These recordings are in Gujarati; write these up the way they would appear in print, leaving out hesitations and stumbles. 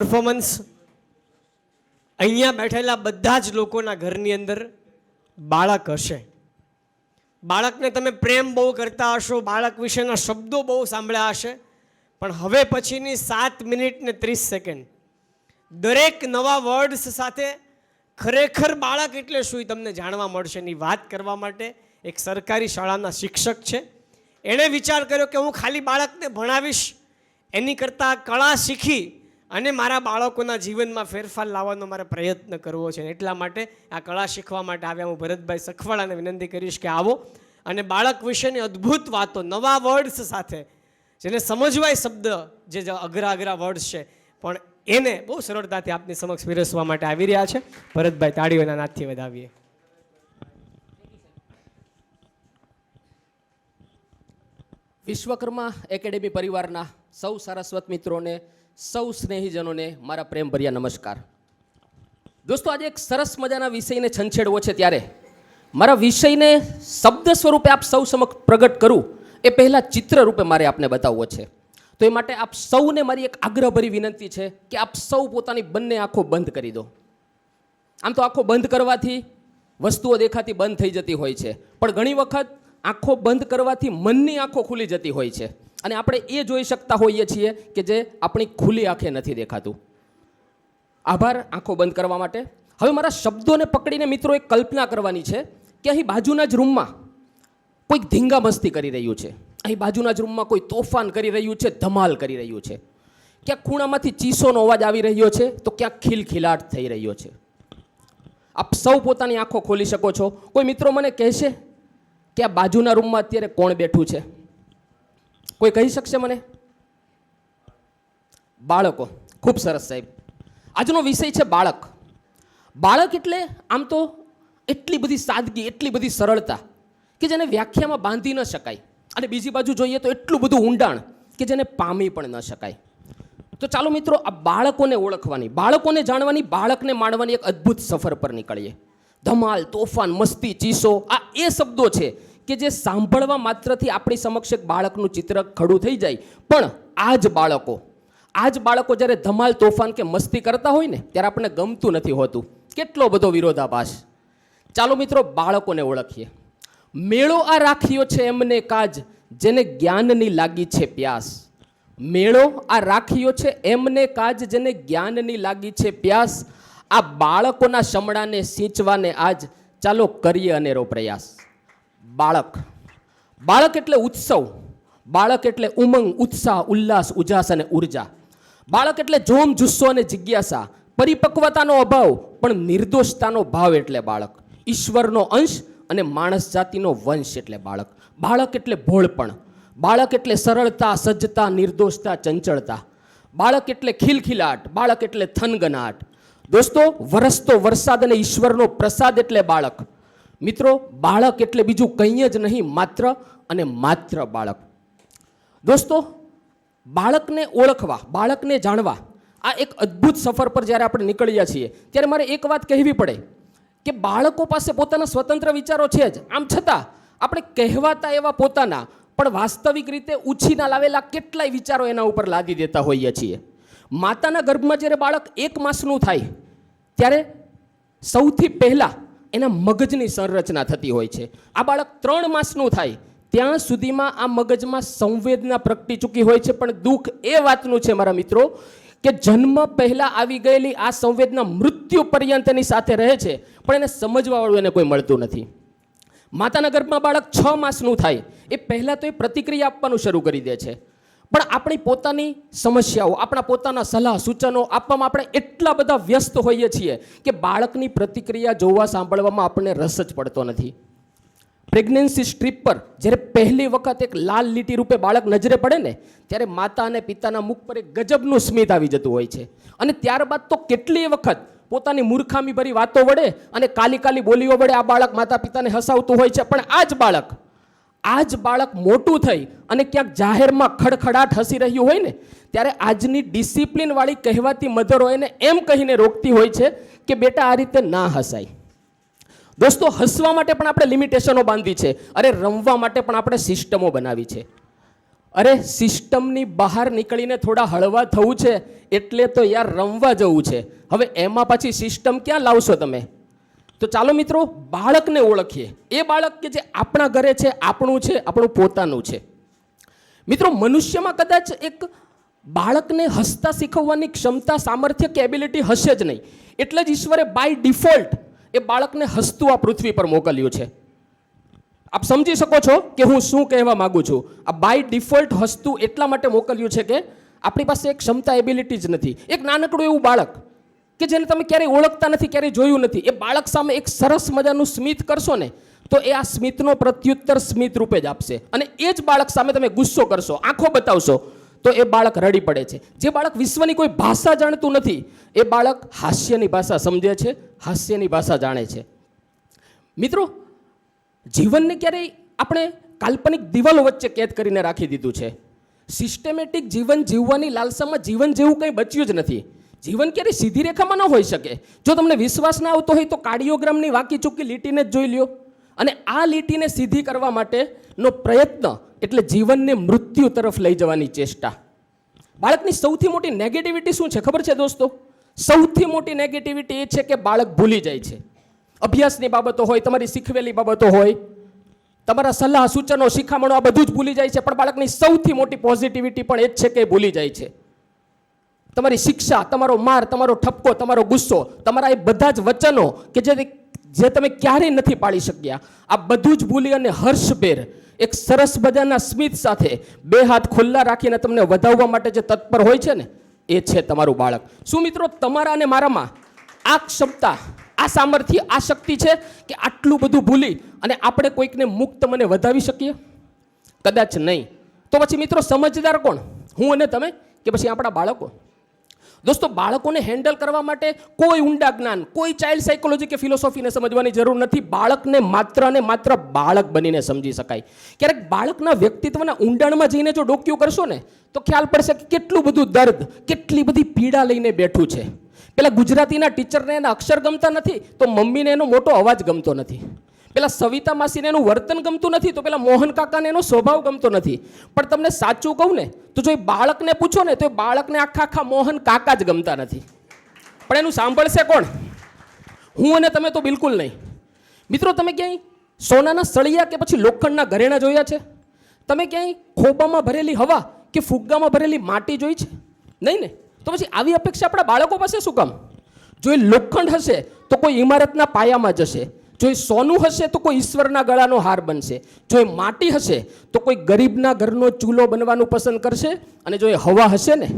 પરફોર્મન્સ અહીંયા બેઠેલા બધા જ લોકોના ઘરની અંદર બાળક હશે. બાળકને તમે પ્રેમ બહુ કરતા હશો, બાળક વિશેના શબ્દો બહુ સાંભળ્યા હશે, પણ હવે પછીની 7 મિનિટ ને 30 સેકન્ડ દરેક નવા વર્ડ્સ સાથે ખરેખર બાળક એટલે શું એ તમને જાણવા મળશે. એની વાત કરવા માટે એક સરકારી શાળાના શિક્ષક છે, એણે વિચાર કર્યો કે હું ખાલી બાળકને ભણાવીશ એની કરતાં કળા શીખી અને મારા બાળકોના જીવનમાં ફેરફાર લાવવાનો મારે પ્રયત્ન કરવો છે. એટલા માટે આ કળા શીખવા માટે આવ્યા. હું ભરતભાઈ સખવાળાને વિનંતી કરીશ કે આવો અને બાળક વિશેની અદ્ભુત વાતો નવા વર્ડ્સ સાથે, જેને સમજવાય શબ્દ જે અઘરા અઘરા વર્ડ્સ છે પણ એને બહુ સરળતાથી આપની સમક્ષ પીરસવા માટે આવી રહ્યા છે. ભરતભાઈ તાળીઓના નાદથી વધાવીએ. વિશ્વકર્મા એકેડેમી પરિવારના સૌ સારસ્વત મિત્રોને, સૌ સ્નેહીજનોને મારા પ્રેમભર્યા નમસ્કાર. દોસ્તો, આજે એક સરસ મજાના વિષયને છંછેડવો છે, ત્યારે મારા વિષયને શબ્દ સ્વરૂપે આપ સૌ સમક્ષ પ્રગટ કરું એ પહેલાં ચિત્ર રૂપે મારે આપને બતાવવો છે. તો એ માટે આપ સૌને મારી એક આગ્રહભરી વિનંતી છે કે આપ સૌ પોતાની બંને આંખો બંધ કરી દો. આમ તો આંખો બંધ કરવાથી વસ્તુઓ દેખાતી બંધ થઈ જતી હોય છે, પણ ઘણી વખત આંખો બંધ કરવાથી મનની આંખો ખુલી જતી હોય છે અને આપણે એ જોઈ શકતા હોઈએ છીએ કે જે આપણી ખુલ્લી આંખે નથી દેખાતું. આભાર આંખો બંધ કરવા માટે. હવે મારા શબ્દોને પકડીને મિત્રો એક કલ્પના કરવાની છે કે અહીં બાજુના જ રૂમમાં કોઈક ધીંગા મસ્તી કરી રહ્યું છે, અહીં બાજુના જ રૂમમાં કોઈ તોફાન કરી રહ્યું છે, ધમાલ કરી રહ્યું છે. ક્યાંક ખૂણામાંથી ચીસોનો અવાજ આવી રહ્યો છે તો ક્યાંક ખિલખિલાટ થઈ રહ્યો છે. આપ સૌ પોતાની આંખો ખોલી શકો છો. કોઈ મિત્રો મને કહેશે કે આ બાજુના રૂમમાં અત્યારે કોણ બેઠું છે? કોઈ કહી શકશે મને? બાળકો. ખૂબ સરસ સાહેબ. આજનો વિષય છે બાળક. બાળક એટલે આમ તો એટલી બધી સાદગી, એટલી બધી સરળતા કે જેને વ્યાખ્યામાં બાંધી ન શકાય, અને બીજી બાજુ જોઈએ તો એટલું બધું ઊંડાણ કે જેને પામી પણ ન શકાય. તો ચાલો મિત્રો, આ બાળકોને ઓળખવાની, બાળકોને જાણવાની, બાળકને માણવાની એક અદ્ભુત સફર પર નીકળીએ. ધમાલ, તોફાન, મસ્તી, ચીસો, આ એ શબ્દો છે કે જે સાંભળવા માત્રથી આપણી સમક્ષ એક બાળકનું ચિત્ર ખડું થઈ જાય. પણ આ જ બાળકો જ્યારે ધમાલ, તોફાન કે મસ્તી કરતા હોય ને ત્યારે આપણને ગમતું નથી હોતું. કેટલો બધો વિરોધાભાસ. ચાલો મિત્રો, બાળકોને ઓળખીએ. મેળો આ રાખ્યો છે એમને કાજ, જેને જ્ઞાનની લાગી છે પ્યાસ. મેળો આ રાખ્યો છે એમને કાજ, જેને જ્ઞાનની લાગી છે પ્યાસ. આ બાળકોના શમડાને સિંચવાને આજ ચાલો કરીએ અનેરો પ્રયાસ. બાળક એટલે ઉત્સવ, બાળક એટલે ઉમંગ, ઉત્સાહ, ઉલ્લાસ, ઉજાસ અને ઉર્જા. બાળક એટલે જોમ, જુસ્સો અને જિજ્ઞાસા, પરિપક્વતાનો અભાવ પણ નિર્દોષતાનો ભાવ એટલે બાળક. ઈશ્વરનો અંશ અને માણસ જાતિનો વંશ એટલે બાળક. બાળક એટલે ભોળપણ, બાળક એટલે સરળતા, સજ્જતા, નિર્દોષતા, ચંચળતા. બાળક એટલે ખિલખિલાટ, બાળક એટલે થનગનાટ. દોસ્તો, વરસતો વરસાદ અને ઈશ્વરનો પ્રસાદ એટલે બાળક. મિત્રો, બાળક એટલે બીજું કંઈ જ નહીં, માત્ર અને માત્ર બાળક. દોસ્તો, બાળકને ઓળખવા, બાળકને જાણવા, આ એક અદ્ભુત સફર પર જ્યારે આપણે નીકળ્યા છીએ ત્યારે મારે એક વાત કહેવી પડે કે બાળકો પાસે પોતાના સ્વતંત્ર વિચારો છે જ. આમ છતાં આપણે કહેવાતા એવા પોતાના પણ વાસ્તવિક રીતે ઉછીના લાવેલા કેટલાય વિચારો એના ઉપર લાદી દેતા હોઈએ છીએ. માતાના ગર્ભમાં જ્યારે બાળક 1 માસનું થાય ત્યારે સૌથી પહેલાં એના મગજની સંરચના થતી હોય છે. આ બાળક 3 માસનું થાય ત્યાં સુધીમાં આ મગજમાં સંવેદના પ્રગટી ચૂકી હોય છે. પણ દુઃખ એ વાતનું છે મારા મિત્રો કે જન્મ પહેલાં આવી ગયેલી આ સંવેદના મૃત્યુ પર્યંત એની સાથે રહે છે, પણ એને સમજવાવાળું એને કોઈ મળતું નથી. માતાના ગર્ભમાં બાળક 6 માસનું થાય એ પહેલાં તો એ પ્રતિક્રિયા આપવાનું શરૂ કરી દે છે, પણ આપણી પોતાની સમસ્યાઓ, આપણા પોતાના સલાહ સૂચનો આપવામાં આપણે એટલા બધા વ્યસ્ત હોઈએ છીએ કે બાળકની પ્રતિક્રિયા જોવા સાંભળવામાં આપણને રસ જ પડતો નથી. પ્રેગ્નન્સી સ્ટ્રીપ પર જ્યારે પહેલી વખત એક લાલ લીટી રૂપે બાળક નજરે પડે ને ત્યારે માતા અને પિતાના મુખ પર એક ગજબનું સ્મિત આવી જતું હોય છે. અને ત્યારબાદ તો કેટલીય વખત પોતાની મૂર્ખામી ભરી વાતો વડે અને કાલી બોલીઓ વડે આ બાળક માતા પિતાને હસાવતું હોય છે. પણ આ જ બાળક મોટું થઈ અને ક્યાંક જાહેરમાં ખડખડાટ હસી રહ્યું હોય ને ત્યારે આજની ડિસિપ્લિનવાળી કહેવાતી મધરો એને એમ કહીને રોકતી હોય છે કે બેટા આ રીતે ના હસાય. દોસ્તો, હસવા માટે પણ આપણે લિમિટેશનો બાંધી છે, અરે રમવા માટે પણ આપણે સિસ્ટમો બનાવી છે. અરે સિસ્ટમની બહાર નીકળીને થોડા હળવા થવું છે એટલે તો યાર રમવા જવું છે. હવે એમાં પછી સિસ્ટમ ક્યાં લાવશો તમે? તો ચાલો મિત્રો બાળકને ઓળખીએ. એ બાળક કે જે આપણા ઘરે છે, આપણું છે, આપણું પોતાનું છે. મિત્રો મનુષ્યમાં કદાચ એક બાળકને હસતા શીખવવાની ક્ષમતા, સામર્થ્ય કે એબિલિટી હશે જ નહીં. એટલે જ ઈશ્વરે બાય ડિફોલ્ટ એ બાળકને હસતું આ પૃથ્વી પર મોકલ્યું છે. આપ સમજી શકો છો કે હું શું કહેવા માંગુ છું. આ બાય ડિફોલ્ટ હસતું એટલા માટે મોકલ્યું છે કે આપણી પાસે એક ક્ષમતા, એબિલિટી જ નથી. એક નાનકડું એવું બાળક કે જેને તમે ક્યારેય ઓળખતા નથી, ક્યારેય જોયું નથી, એ બાળક સામે એક સરસ મજાનું સ્મિત કરશો ને તો એ આ સ્મિતનો પ્રત્યુત્તર સ્મિત રૂપે જ આપશે. અને એ જ બાળક સામે તમે ગુસ્સો કરશો, આંખો બતાવશો તો એ બાળક રડી પડે છે. જે બાળક વિશ્વની કોઈ ભાષા જાણતું નથી એ બાળક હાસ્યની ભાષા સમજે છે, હાસ્યની ભાષા જાણે છે. મિત્રો જીવનને ક્યારેય આપણે કાલ્પનિક દિવાલો વચ્ચે કેદ કરીને રાખી દીધું છે. સિસ્ટેમેટિક જીવન જીવવાની લાલસામાં જીવન જેવું કંઈ બચ્યું જ નથી. જીવન ક્યારેય સીધી રેખામાં ન હોઈ શકે. જો તમને વિશ્વાસ ના આવતો હોય તો કાર્ડિયોગ્રામની વાંકી ચૂકી લીટીને જ જોઈ લ્યો. અને આ લીટીને સીધી કરવા માટેનો પ્રયત્ન એટલે જીવનને મૃત્યુ તરફ લઈ જવાની ચેષ્ટા. બાળકની સૌથી મોટી નેગેટિવિટી શું છે ખબર છે દોસ્તો? સૌથી મોટી નેગેટિવિટી એ છે કે બાળક ભૂલી જાય છે. અભ્યાસની બાબતો હોય, તમારી શીખવેલી બાબતો હોય, તમારા સલાહ, સૂચનો, શિખામણો, આ બધું જ ભૂલી જાય છે. પણ બાળકની સૌથી મોટી પોઝિટિવિટી પણ એ જ છે કે એ ભૂલી જાય છે. તમારી શિક્ષા, તમારો માર, તમારો ઠપકો, તમારો ગુસ્સો, તમારા એ બધા જ વચનો કે જે તમે ક્યારેય નથી પાળી શક્યા, આ બધું જ ભૂલી અને હર્ષભેર એક સરસ મજાના સ્મિત સાથે બે હાથ ખુલ્લા રાખીને તમને વધાવવા માટે જે તત્પર હોય છે ને એ છે તમારું બાળક. શું મિત્રો તમારા અને મારામાં આ ક્ષમતા, આ સામર્થ્ય, આ શક્તિ છે કે આટલું બધું ભૂલી અને આપણે કોઈકને મુક્ત મને વધાવી શકીએ? કદાચ નહીં. તો પછી મિત્રો સમજદાર કોણ, હું અને તમે કે પછી આપણા બાળકો? દોસ્તો બાળકોને હેન્ડલ કરવા માટે કોઈ ઊંડા જ્ઞાન, કોઈ ચાઇલ્ડ સાયકોલોજી કે ફિલોસોફીને સમજવાની જરૂર નથી. બાળકને માત્ર અને માત્ર બાળક બનીને સમજી શકાય. ક્યારેક બાળકના વ્યક્તિત્વના ઊંડાણમાં જઈને જો ડોક્યું કરશો ને તો ખ્યાલ પડશે કે કેટલું બધું દર્દ, કેટલી બધી પીડા લઈને બેઠું છે. પેલા ગુજરાતીના ટીચરને એના અક્ષર ગમતા નથી તો મમ્મીને એનો મોટો અવાજ ગમતો નથી. પેલા સવિતા માસીને એનું વર્તન ગમતું નથી તો પેલા મોહન કાકાને એનો સ્વભાવ ગમતો નથી. પણ તમને સાચું કહું ને તો જો એ બાળકને પૂછો ને તો એ બાળકને આખા મોહન કાકા જ ગમતા નથી. પણ એનું સાંભળશે કોણ? હું અને તમે તો બિલકુલ નહીં. મિત્રો તમે ક્યાંય સોનાના સળિયા કે પછી લોખંડના ઘરેણા જોયા છે? તમે ક્યાંય ખોબામાં ભરેલી હવા કે ફુગ્ગામાં ભરેલી માટી જોઈ છે? નહીં ને. તો પછી આવી અપેક્ષા આપણા બાળકો પાસે શું કામ? જો એ લોખંડ હશે તો કોઈ ઇમારતના પાયામાં જશે. જો એ સોનું હશે તો કોઈ ઈશ્વરના ગળાનો હાર બનશે. જો એ માટી હશે તો કોઈ ગરીબના ઘરનો ચૂલો બનવાનું પસંદ કરશે. અને જો એ હવા હશે ને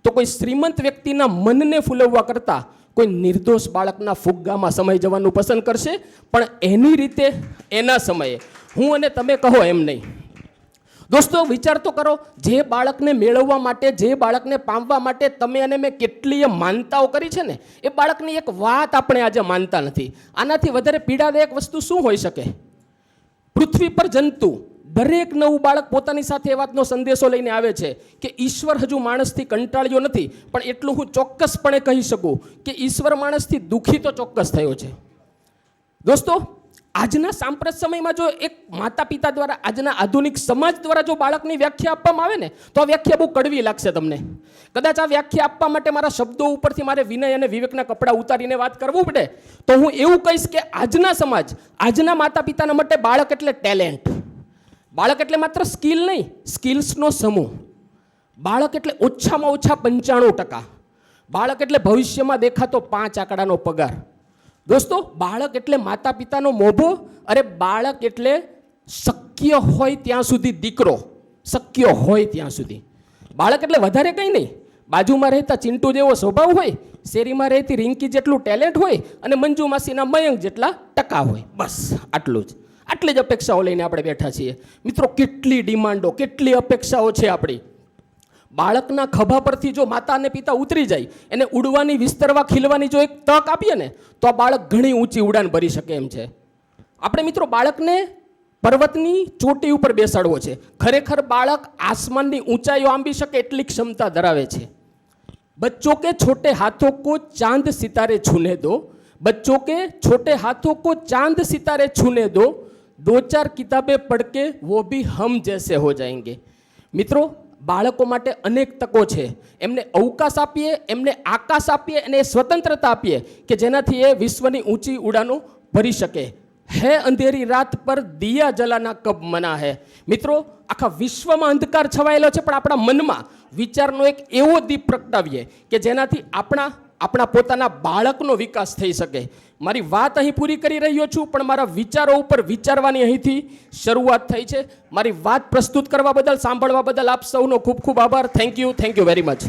તો કોઈ શ્રીમંત વ્યક્તિના મનને ફૂલવવા કરતાં કોઈ નિર્દોષ બાળકના ફુગ્ગામાં સમય જવાનું પસંદ કરશે. પણ એની રીતે, એના સમયે. હું અને તમે કહો એમ નહીં. દોસ્તો વિચાર તો કરો, જે બાળકને મેળવવા માટે, જે બાળકને પામવા માટે તમે અને મેં કેટલીય માનતાઓ કરી છે ને એ બાળકની એક વાત આપણે આજે માનતા નથી. આનાથી વધારે પીડાદાયક વસ્તુ શું હોઈ શકે? પૃથ્વી પર જંતુ દરેક નવું બાળક પોતાની સાથે એ વાતનો સંદેશો લઈને આવે છે કે ઈશ્વર હજુ માણસથી કંટાળ્યો નથી. પણ એટલું હું ચોક્કસપણે કહી શકું કે ઈશ્વર માણસથી દુઃખી તો ચોક્કસ થયો છે. દોસ્તો આજના સાંપ્રત સમયમાં જો એક માતા પિતા દ્વારા, આજના આધુનિક સમાજ દ્વારા જો બાળકની વ્યાખ્યા આપવામાં આવે ને તો આ વ્યાખ્યા બહુ કડવી લાગશે તમને. કદાચ આ વ્યાખ્યા આપવા માટે મારા શબ્દો ઉપરથી મારે વિનય અને વિવેકના કપડાં ઉતારીને વાત કરવું પડે તો હું એવું કહીશ કે આજના સમાજ, આજના માતા પિતાના માટે બાળક એટલે ટેલેન્ટ. બાળક એટલે માત્ર સ્કિલ નહીં, સ્કિલ્સનો સમૂહ. બાળક એટલે ઓછામાં ઓછા 95%. બાળક એટલે ભવિષ્યમાં દેખાતો 5 આંકડાનો પગાર. દોસ્તો બાળક એટલે માતા પિતાનો મોભો. અરે બાળક એટલે શક્ય હોય ત્યાં સુધી દીકરો, શક્ય હોય ત્યાં સુધી. બાળક એટલે વધારે કંઈ નહીં. બાજુમાં રહેતા ચિંટુ જેવો સ્વભાવ હોય, શેરીમાં રહેતી રિંકી જેટલું ટેલેન્ટ હોય અને મંજુ માસીના મયંક જેટલા ટકા હોય. બસ આટલું જ. આટલી જ અપેક્ષાઓ લઈને આપણે બેઠા છીએ. મિત્રો કેટલી ડિમાન્ડો, કેટલી અપેક્ષાઓ છે આપણી. બાળકના ખભા પરથી જો માતા અને પિતા ઉતરી જાય, એને ઉડવાની, વિસ્તરવા, ખીલવાની જો એક તક આપીએ ને તો આ બાળક ઘણી ઊંચી ઉડાન ભરી શકે એમ છે. આપણે મિત્રો બાળકને પર્વતની ચોટી ઉપર બેસાડવો છે. ખરેખર બાળક આસમાનની ઊંચાઈઓ આંબી શકે એટલી ક્ષમતા ધરાવે છે. બચ્ચો કે છોટે હાથોं को चांद सितारे छूने दो, बच्चों के छोटे हाथों को चांद सितारे छूने दो, 2-4 किताबें पढ़ के वो भी हम जैसे हो जाएंगे. મિત્રો, બાળકો માટે અનેક તકો છે. એમને અવકાશ આપીએ, એમને આકાશ આપીએ અને એ સ્વતંત્રતા આપીએ કે જેનાથી એ વિશ્વની ઊંચી ઉડાનો ભરી શકે. હે અંધેરી રાત પર દિયા જલાના કબ મના હે. મિત્રો, આખા વિશ્વમાં અંધકાર છવાયેલો છે, પણ આપણા મનમાં વિચારનો એક એવો દીપ પ્રગટાવીએ કે જેનાથી આપણા પોતાના બાળકનો વિકાસ થઈ શકે. મારી વાત અહીં પૂરી કરી રહ્યો છું, પણ મારા વિચારો ઉપર વિચારવાની અહીંથી શરૂઆત થઈ છે. મારી વાત પ્રસ્તુત કરવા બદલ, સાંભળવા બદલ આપ સૌનો ખૂબ ખૂબ આભાર. Thank you very much.